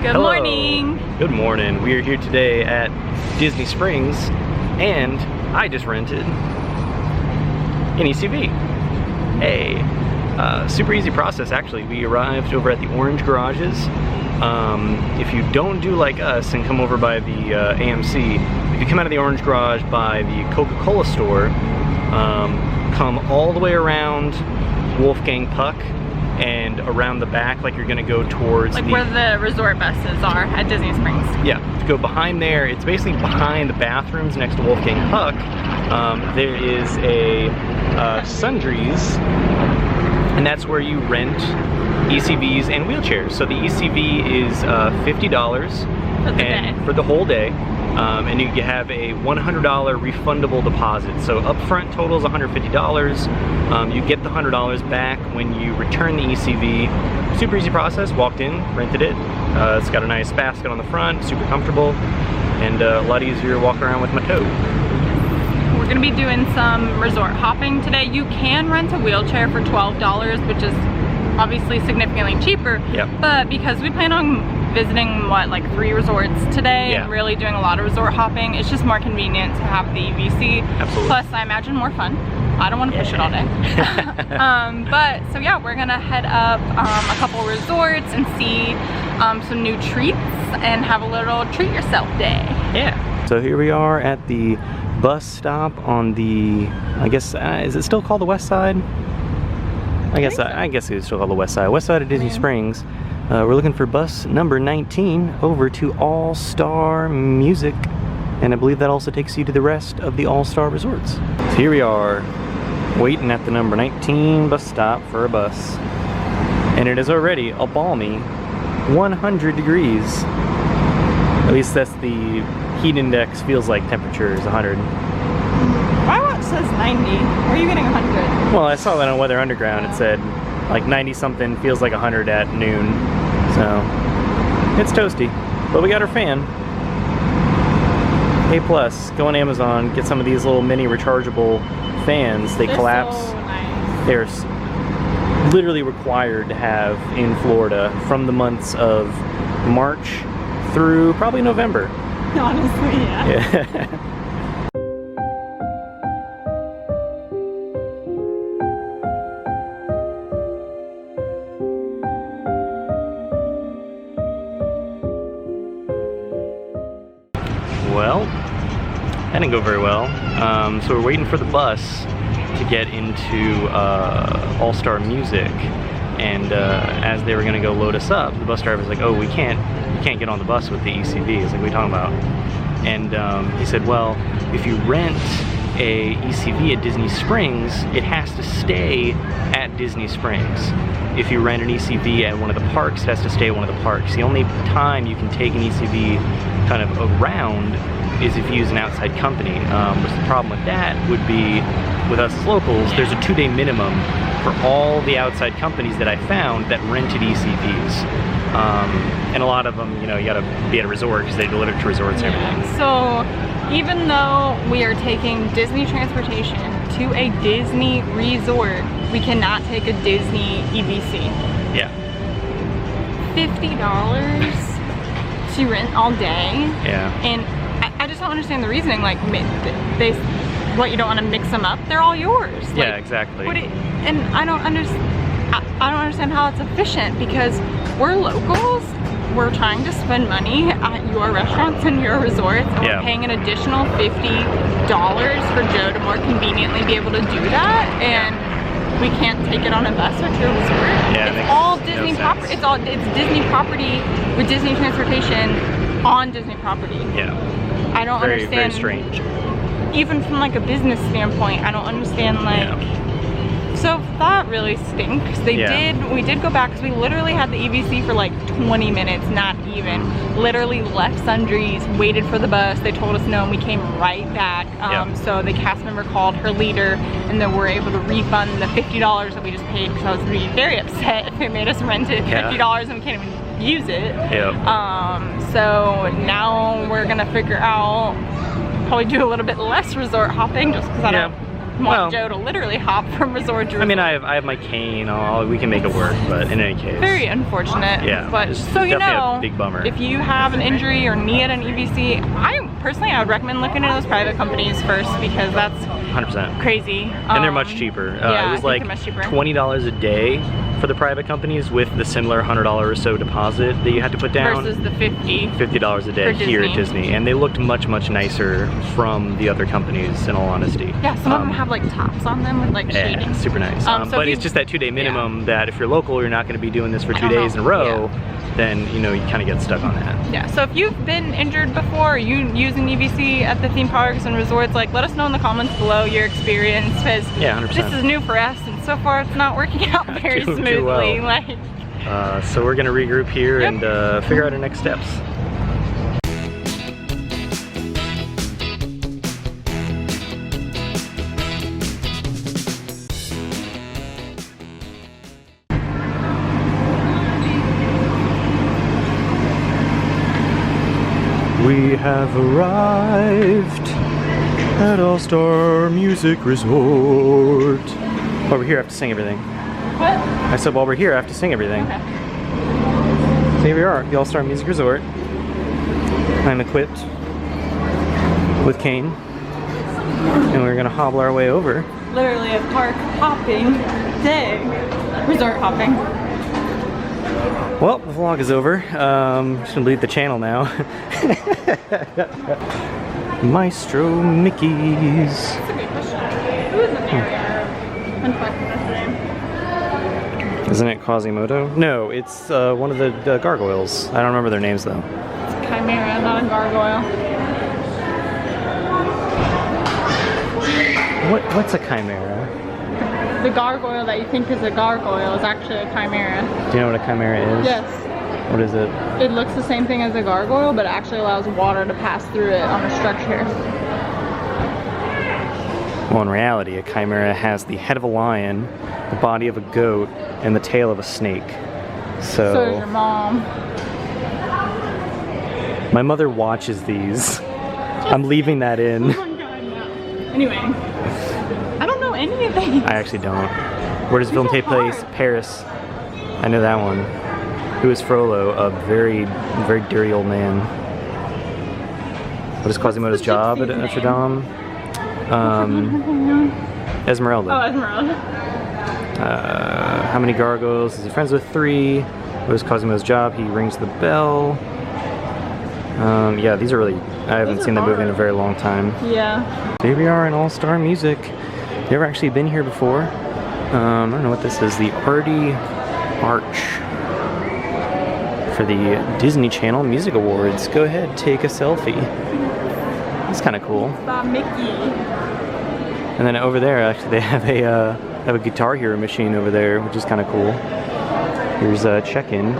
Good Hello. morning. Good morning. We are here today at Disney Springs, and I just rented an ECV. Hey, super easy process actually. We arrived over at the Orange Garages. If you don't do like us and come over by the AMC, if you come out of the Orange Garage by the Coca-Cola store, come all the way around Wolfgang Puck and around the back, like you're gonna go towards like where the resort buses are at Disney Springs. Yeah, to go behind there, it's basically behind the bathrooms next to Wolfgang Puck. There is a Sundries, and that's where you rent ECVs and wheelchairs. So the ECV is $50 for the whole day. And you have a $100 refundable deposit. So upfront total is $150. You get the $100 back when you return the ECV. Super easy process. Walked in, rented it. It's got a nice basket on the front, super comfortable, and a lot easier to walk around with my tote. We're gonna be doing some resort hopping today. You can rent a wheelchair for $12, which is obviously significantly cheaper. Yep. But because we plan on visiting like 3 resorts today, and really doing a lot of resort hopping, it's just more convenient to have the EVC. Absolutely. Plus I imagine more fun. I don't want to push it all day. But so yeah, we're gonna head up a couple resorts and see some new treats and have a little treat yourself day. Yeah. So here we are at the bus stop on the, I guess, is it still called the West Side? I guess it's still called the West Side. West Side of Disney Springs. We're looking for bus number 19 over to All Star Music, and I believe that also takes you to the rest of the All Star resorts. So here we are, waiting at the number 19 bus stop for a bus, and it is already a balmy 100 degrees. At least that's the heat index feels like temperature is 100. My watch says 90. Where are you getting 100? Well, I saw that on Weather Underground. It said like 90 something, feels like 100 at noon. So it's toasty, but we got our fan. A+, go on Amazon, get some of these little mini rechargeable fans. They collapse. So nice. They're literally required to have in Florida from the months of March through probably November. Honestly, yeah. Well, that didn't go very well. So we're waiting for the bus to get into All Star Music, and as they were gonna go load us up, the bus driver was like, "Oh, you can't get on the bus with the ECV." It's like, "What are you talking about?" And he said, "Well, if you rent a ECV at Disney Springs, it has to stay at Disney Springs. If you rent an ECV at one of the parks, it has to stay at one of the parks. The only time you can take an ECV kind of around is if you use an outside company." But the problem with that would be, with us as locals, there's a 2-day minimum for all the outside companies that I found that rented ECVs. And a lot of them, you know, you gotta be at a resort because they deliver to resorts and everything. So even though we are taking Disney transportation to a Disney resort, we cannot take a Disney EVC. Yeah. $50 to rent all day. Yeah. And I just don't understand the reasoning. Like, you don't want to mix them up? They're all yours. Like, Yeah, exactly. And I don't understand how it's efficient, because we're locals. We're trying to spend money at your restaurants and your resorts, and we're paying an additional $50 for Joe to more conveniently be able to do that, and we can't take it on a bus or to a resort. Yeah, it's all Disney property. It's Disney property with Disney transportation on Disney property. Yeah. I don't understand. Very strange. Even from like a business standpoint, I don't understand like. So that really stinks. We did go back because we literally had the EVC for like 20 minutes, not even. Literally left Sundries, waited for the bus. They told us no, and we came right back. So the cast member called her leader, and then we're able to refund the $50 that we just paid, because I was really very upset if they made us rent it $50 and we can't even use it. So now we're gonna figure out, probably do a little bit less resort hopping, just because I don't want Joe to literally hop from resort to resort. I mean, I have my cane. We can make it work, but in any case. Very unfortunate. Yeah. But so you know, a big bummer. if you have an injury or need an EVC, I would recommend looking into those private companies first, because that's 100% crazy. And they're much cheaper. Yeah, it was like $20 a day for the private companies, with the similar $100 or so deposit that you had to put down. Versus the $50 a day here at Disney. And they looked much, much nicer from the other companies, in all honesty. Yeah, some of them have like tops on them with like shading. Yeah, super nice. So but it's just that 2-day minimum that if you're local, you're not going to be doing this for 2 days in a row. Then, you know, you kind of get stuck on that. Yeah, so if you've been injured before, you using EVC at the theme parks and resorts, like, let us know in the comments below your experience, because 100%. this is new for us, and so far it's not working out very smoothly. Well. Like, so we're gonna regroup here and figure out our next steps. We have arrived at All-Star Music Resort. While we're here, I have to sing everything. what? I said while we're here, I have to sing everything. Okay. So here we are, the All-Star Music Resort. I'm equipped with cane, and we're gonna hobble our way over. Literally a park hopping day. Resort hopping. Well, the vlog is over. Just gonna leave the channel now. Maestro Nikki's. That's a good question. Who is the mayor? Unfortunately, name. Isn't it Quasimodo? No, it's one of the gargoyles. I don't remember their names though. It's a chimera, not a gargoyle. What's a chimera? The gargoyle that you think is a gargoyle is actually a chimera. Do you know what a chimera is? Yes. What is it? It looks the same thing as a gargoyle, but it actually allows water to pass through it on a structure. Well, in reality, a chimera has the head of a lion, the body of a goat, and the tail of a snake. So does your mom. My mother watches these. I'm leaving that in. Oh my god, no. Anyway, I don't know any of these. I actually don't. Where does the film take place? Paris. I know that one. Who is Frollo? A very, very dirty old man. What is Quasimodo's job at Notre Dame? Esmeralda. Oh, Esmeralda. How many gargoyles is he friends with? 3. What is Quasimodo's job? He rings the bell. Yeah, these are really... I haven't seen the movie in a very long time. Yeah. Here we are in All-Star Music. You ever actually been here before? I don't know what this is. The Artie Arch for the Disney Channel Music Awards. Go ahead, take a selfie. That's kind of cool. Bob Mickey. And then over there, actually, they have a Guitar Hero machine over there, which is kind of cool. Here's a check-in.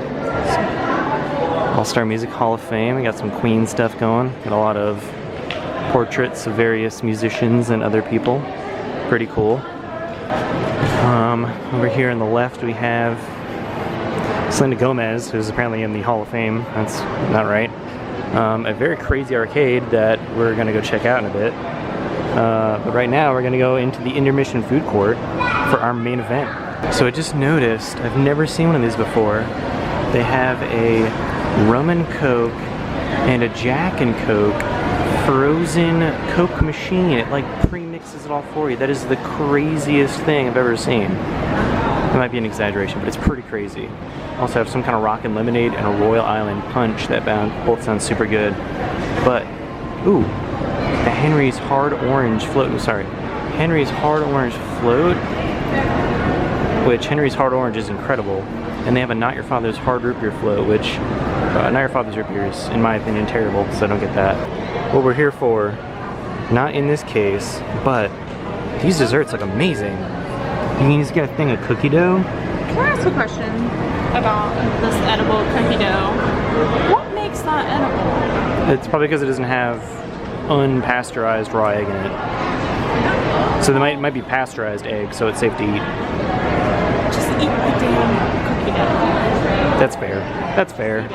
All-Star Music Hall of Fame. We got some Queen stuff going. Got a lot of portraits of various musicians and other people. Pretty cool. Over here on the left we have Selena Gomez, who's apparently in the Hall of Fame. That's not right. A very crazy arcade that we're gonna go check out in a bit. But right now we're gonna go into the intermission food court for our main event. So I just noticed, I've never seen one of these before. They have a rum and Coke and a Jack and Coke frozen Coke machine. It like pre-mixes it all for you. That is the craziest thing I've ever seen. It might be an exaggeration, but it's pretty crazy. Also have some kind of rockin' lemonade and a Royal Island punch that both sound super good. But, ooh, the Henry's Hard Orange float. Sorry, Henry's Hard Orange float, which Henry's Hard Orange is incredible. And they have a Not Your Father's Hard Root Beer float, which Not Your Father's Root Beer is, in my opinion, terrible, so I don't get that. What we're here for, not in this case, but these desserts look amazing. You can just get a thing of cookie dough. Can I ask a question about this edible cookie dough? What makes that edible? It's probably because it doesn't have unpasteurized raw egg in it. So there might be pasteurized egg, so it's safe to eat. Just eat the damn cookie dough. That's fair. That's fair.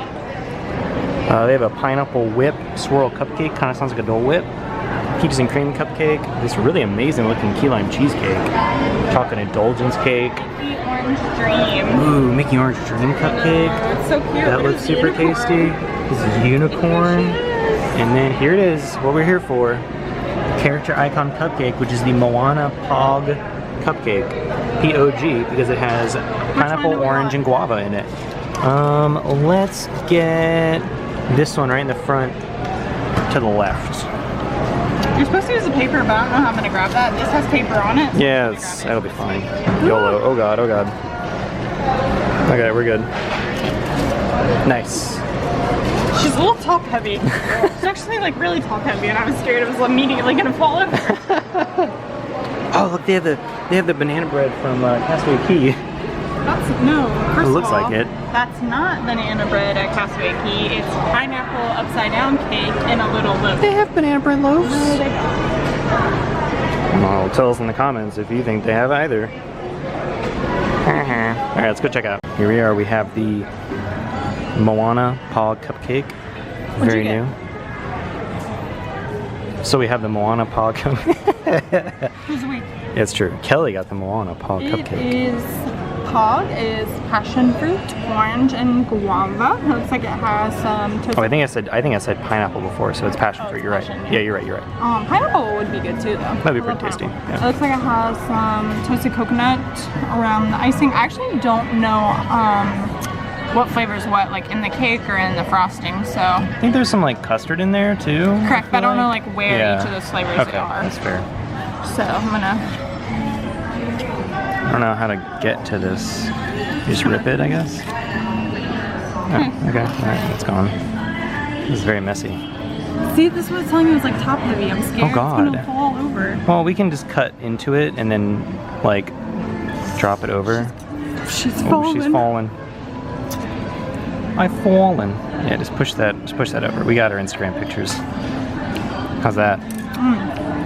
They have a pineapple whip swirl cupcake. Kind of sounds like a Dole Whip. peaches and cream cupcake. This really amazing looking key lime cheesecake. Chocolate indulgence cake. Mickey Orange Dream. Ooh, Mickey Orange Dream cupcake. It's so cute. That looks super tasty. This is unicorn. And then here it is, what we're here for. Character icon cupcake, which is the Moana POG cupcake. POG, because it has pineapple, orange, and guava in it. Let's get this one right in the front to the left. You're supposed to use the paper, but I don't know how I'm gonna grab that. This has paper on it. So Yeah, that'll be fine. YOLO. Oh god, oh god. Okay, we're good. Nice. She's a little top heavy. She's actually like really top heavy, and I was scared it was immediately gonna fall over. Oh look, they have the banana bread from Castaway Key. That's no. First It looks of all, like it. That's not banana bread at Castaway Key. It's pineapple upside down cake in a little loaf. They have banana bread loaves. No, they don't. Well, tell us in the comments if you think they have either. Alright, let's go check out. Here we are, we have the Moana POG cupcake. Very new. So we have the Moana POG cupcake. Who's we? It's true. Kelly got the Moana POG cupcake. It is POG is passion fruit, orange, and guava. It looks like it has some toasted. Oh, I think I said pineapple before, so it's passion fruit. You're right. passion. Yeah, you're right. Pineapple would be good too, though. That'd be I love pretty tasty. pineapple. Yeah. It looks like it has some toasted coconut around the icing. I actually don't know what flavor is what, like in the cake or in the frosting. So I think there's some like custard in there too. correct, but I don't know like where each of those flavors Okay, are. that's fair. So I'm gonna. I don't know how to get to this. You just rip it, I guess. Oh, okay. All right, it's gone. This is very messy. See, this was telling me it was like top heavy. I'm scared Oh, God. it's gonna fall over. Well, we can just cut into it and then like drop it over. She's Oh, falling. she's fallen. I've fallen. Yeah, just push that over. We got our Instagram pictures. How's that?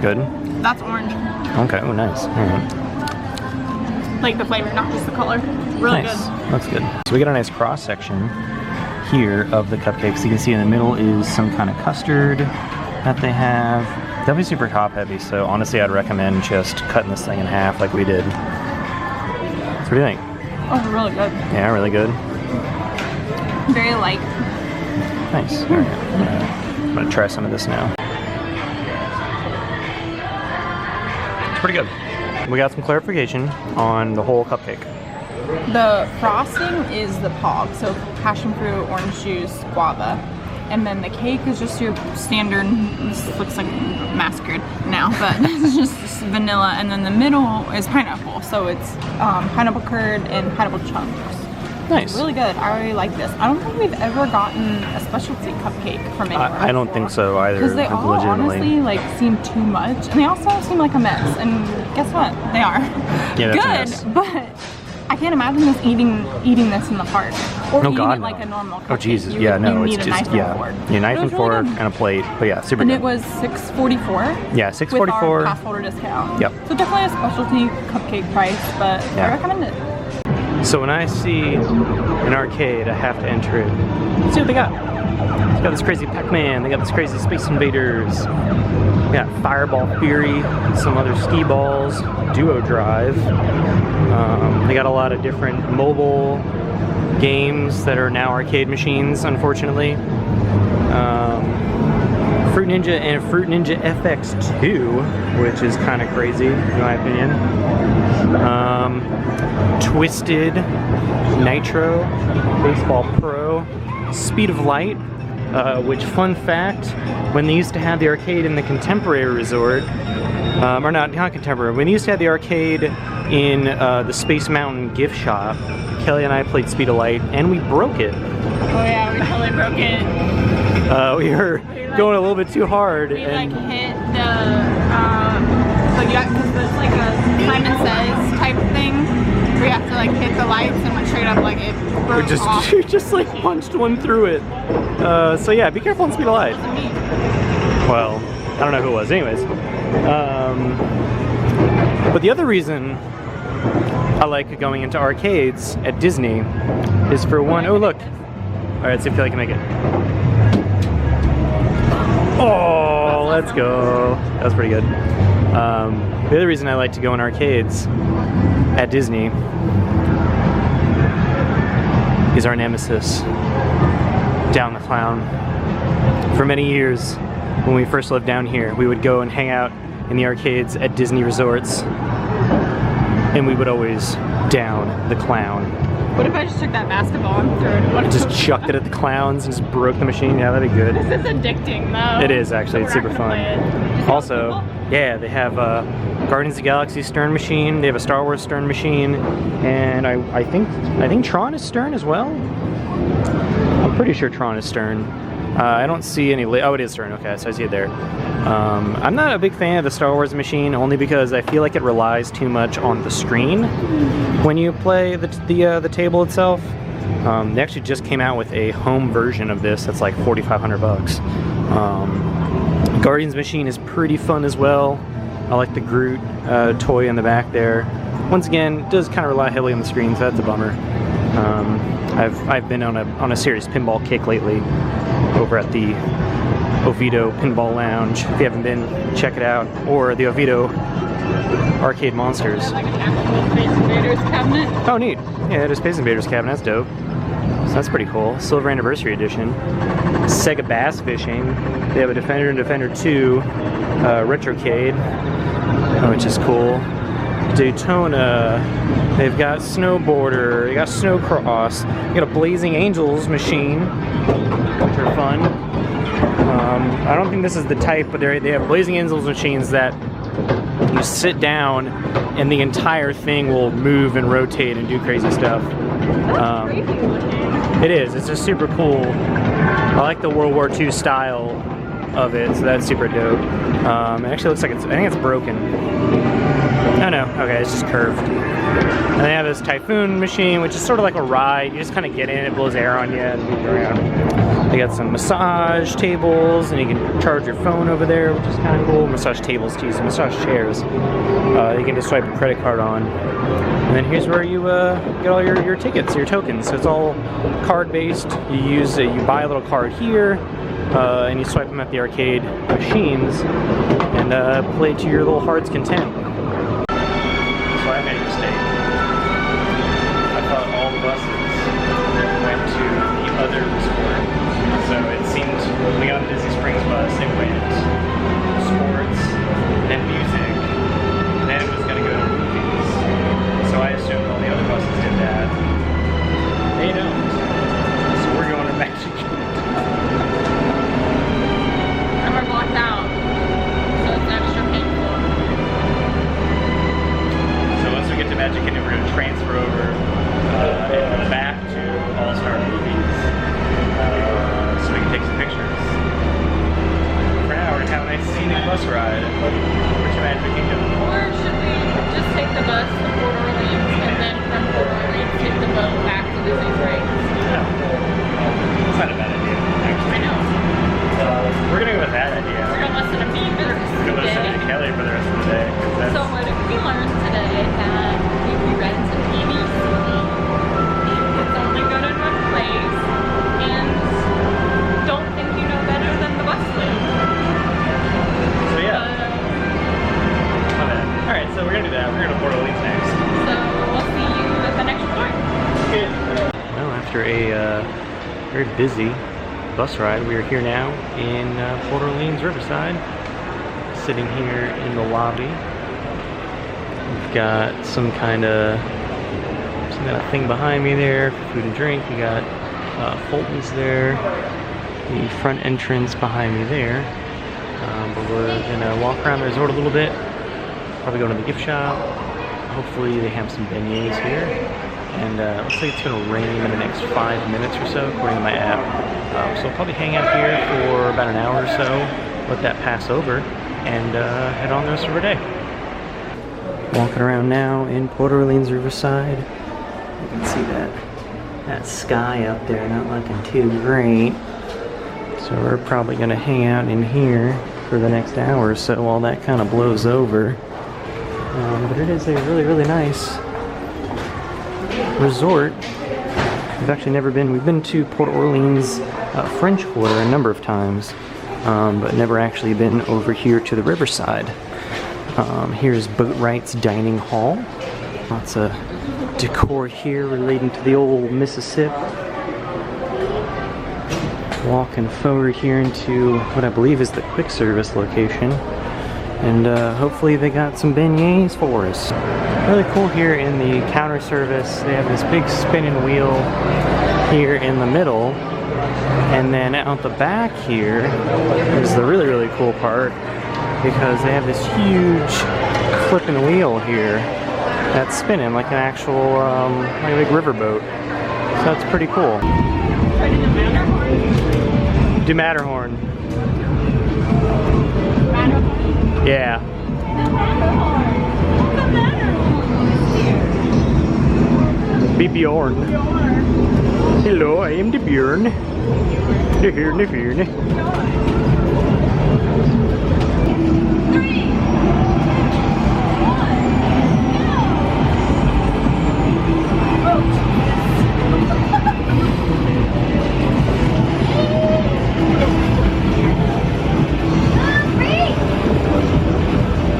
Good? That's orange. Okay, oh nice. All right. Like the flavor, not just the color. Really Nice. good. That's good. So we got a nice cross section here of the cupcakes. You can see in the middle is some kind of custard that they have. Definitely super top heavy, so honestly I'd recommend just cutting this thing in half like we did. So what do you think? Oh, really good. Yeah, really good. Very light. Nice. All right. I'm gonna try some of this now. It's pretty good. We got some clarification on the whole cupcake. The frosting is the POG, so passion fruit, orange juice, guava. And then the cake is just your standard, this looks like massacred now, but it's just vanilla. And then the middle is pineapple, so it's pineapple curd and pineapple chunks. Nice. Really good. I really like this. I don't think we've ever gotten a specialty cupcake from anywhere. I don't think so either. Because they all honestly like seem too much, and they also seem like a mess. And guess what? They are. Yeah, that's a good, mess. but I can't imagine us eating this in the park or No, eating God, it like no. a normal cupcake. Oh Jesus, You yeah, no, need it's a just knife and a fork. yeah, knife But it and was really fork good. and a plate. But yeah, super And good. it was $6.44. Yeah, With $6.44. our pass holder discount. Yep. So definitely a specialty cupcake price, but Yeah. I recommend it. So when I see an arcade, I have to enter it. Let's see what they got. They got this crazy Pac-Man. They got this crazy Space Invaders. We got Fireball Fury, some other skee balls, Duo Drive. They got a lot of different mobile games that are now arcade machines, unfortunately. Fruit Ninja and Fruit Ninja FX2, which is kind of crazy, in my opinion. Twisted, Nitro, Baseball Pro, Speed of Light, which, fun fact, when they used to have the arcade in the Contemporary Resort, or not Contemporary, when they used to have the arcade in the Space Mountain gift shop, Kelly and I played Speed of Light, and we broke it. Oh yeah, we totally broke it. We were going a little bit too hard. We and like hit so yeah, because it's like a Simon Says type thing. We have to like hit the lights and went straight up like it broke off. we just like punched one through it. So yeah, be careful on Speed of Light. It wasn't me. Well, I don't know who it was. Anyways. But the other reason I like going into arcades at Disney is for one, oh look. Alright, see if Kelly can make it. Oh, Let's go. That was pretty good. The other reason I like to go in arcades at Disney is our nemesis, Down the Clown. For many years, when we first lived down here, we would go and hang out in the arcades at Disney resorts, and we would always down the clown. What if I just took that basketball and threw it at one of Just chucked it at the clowns and just broke the machine? Yeah, that'd be good. This is addicting, though. It is, actually. It's super fun. Also, yeah, they have Guardians of the Galaxy Stern machine. They have a Star Wars Stern machine, and I think Tron is Stern as well. I'm pretty sure Tron is Stern. I don't see any. Oh, it is Stern. Okay, so I see it there. I'm not a big fan of the Star Wars machine, only because I feel like it relies too much on the screen when you play the table itself. They actually just came out with a home version of this that's like $4,500. Guardians machine is pretty fun as well. I like the Groot toy in the back there. Once again, it does kind of rely heavily on the screen, so that's a bummer. I've been on a serious pinball kick lately over at the Oviedo Pinball Lounge. If you haven't been, check it out. Or the Oviedo Arcade Monsters. Like an actual Space Invaders cabinet. Oh, neat. Yeah, it is Space Invaders cabinet. That's dope. So that's pretty cool. Silver Anniversary Edition. Sega Bass Fishing. They have a Defender and Defender 2 Retrocade, which is cool. Daytona. They've got Snowboarder. They got Snowcross. You got a Blazing Angels machine, which are fun. I don't think this is the type, but they have Blazing Angels machines that you sit down and the entire thing will move and rotate and do crazy stuff. That's crazy looking. It is. It's just super cool. I like the World War II style of it, so that's super dope. It actually looks like I think it's broken. Oh no, okay, it's just curved. And they have this Typhoon machine, which is sort of like a ride. You just kind of get in, it blows air on you and move around. They got some massage tables, and you can charge your phone over there, which is kind of cool. Massage tables, too, some massage chairs. You can just swipe a credit card on. And then here's where you get all your tickets, your tokens. So it's all card-based. You buy a little card here, and you swipe them at the arcade machines, and play to your little heart's content. So I made a mistake. I thought all the buses went to the other resort. So it seemed when we got on the Disney Springs bus, it went sports, then music, then it was going to go to movies. So I assumed all the other buses did that. They don't. So we're going to Magic Kingdom. And we're blocked out, so it's extra painful. So once we get to Magic Kingdom, we're going to transfer over and back to All-Star Movies. So we can take some pictures. For now, we're gonna have a nice scenic bus ride over to Magic Kingdom. Or should we just take the bus to Port Orleans and then from Port Orleans take the boat back to Disney Springs? No. It's not a bad idea, actually. I know. We're gonna go with that idea. We're gonna listen to me for the rest of We're the gonna listen day. to Kelly for the rest of the day. So what if we learned today that if we rent an EBC, it's only good in one place, and don't think you know better than the bus loop. So yeah. My bad. Alright, so we're gonna do that. We're gonna Port Orleans next. So we'll see you at the next resort. Good. Well, after a very busy bus ride, we are here now in Port Orleans Riverside, sitting here in the lobby. We've got some kind of thing behind me there for food and drink. We got Fulton's there, the front entrance behind me there. But we're gonna walk around the resort a little bit, probably go to the gift shop. Hopefully they have some beignets here. And it looks like it's gonna rain in the next 5 minutes or so, according to my app. So I'll probably hang out here for about an hour or so, let that pass over, and head on the rest of our day. Walking around now in Port Orleans Riverside. You can see that sky up there not looking too great. So we're probably gonna hang out in here for the next hour or so while that kind of blows over. But it is a really, really nice resort. We've actually never been. We've been to Port Orleans French Quarter a number of times, but never actually been over here to the Riverside. Here's Boatwright's Dining Hall. Lots of decor here relating to the old Mississippi. Walking forward here into what I believe is the quick service location. And hopefully they got some beignets for us. Really cool here in the counter service. They have this big spinning wheel here in the middle. And then out the back here is the really, really cool part, because they have this huge flipping wheel here that's spinning like an actual, like a big riverboat. So that's pretty cool. Do Matterhorn. Yeah. Be Bjorn. Hello, I am the Bjorn. The Bjorn.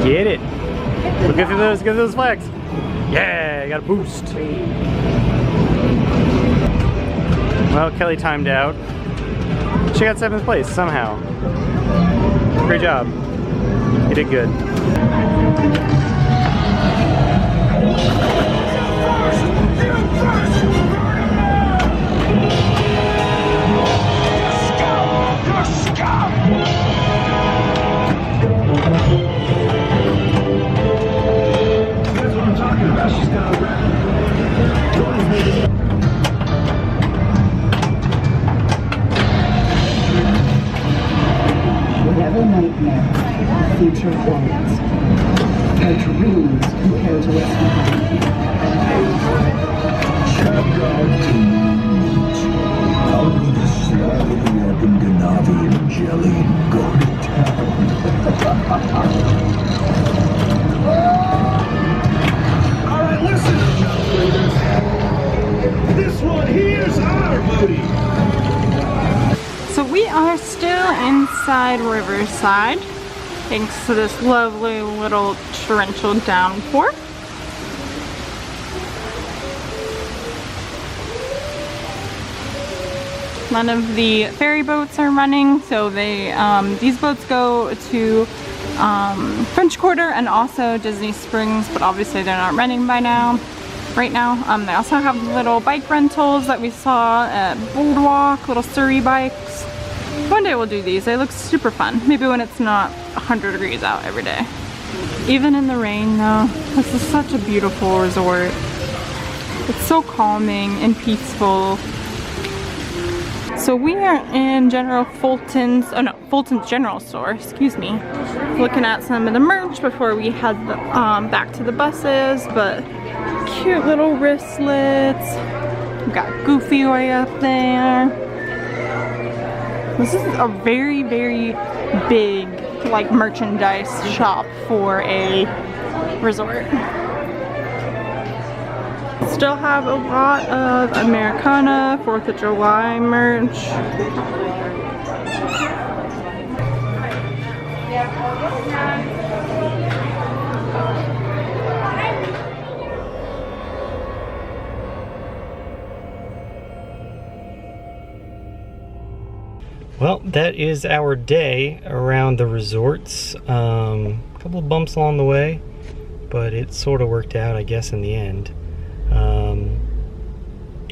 Get it. Look at those flags. Yeah, you got a boost. Well, Kelly timed out. She got 7th place somehow. Great job. You did good. Whatever nightmare, future plans. Her dreams compared to what's happening. Out of the slightly Scandinavian jelly goat. Alright, listen up now, freighters. This one here's our booty. So we are still inside Riverside, thanks to this lovely little torrential downpour. None of the ferry boats are running, so they these boats go to French Quarter and also Disney Springs, but obviously they're not running right now. They also have little bike rentals that we saw at Boardwalk, little Surrey bikes. One day we'll do these. They look super fun. Maybe when it's not 100 degrees out every day. Even in the rain though, this is such a beautiful resort. It's so calming and peaceful. So we are in Fulton's general store, excuse me. Looking at some of the merch before we head back to the buses, but cute little wristlets. We've got Goofy way up there. This is a very, very big like merchandise shop for a resort. Still have a lot of Americana 4th of July merch. Well, that is our day around the resorts. A couple of bumps along the way, but it sort of worked out, I guess, in the end.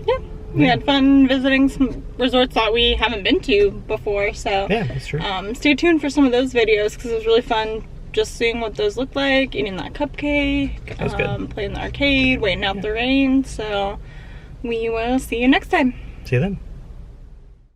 Yeah, we had fun visiting some resorts that we haven't been to before, so yeah, that's true. Stay tuned for some of those videos because it was really fun just seeing what those look like, eating that cupcake, that was good. Playing the arcade, waiting out the rain. So we will see you next time. See you then.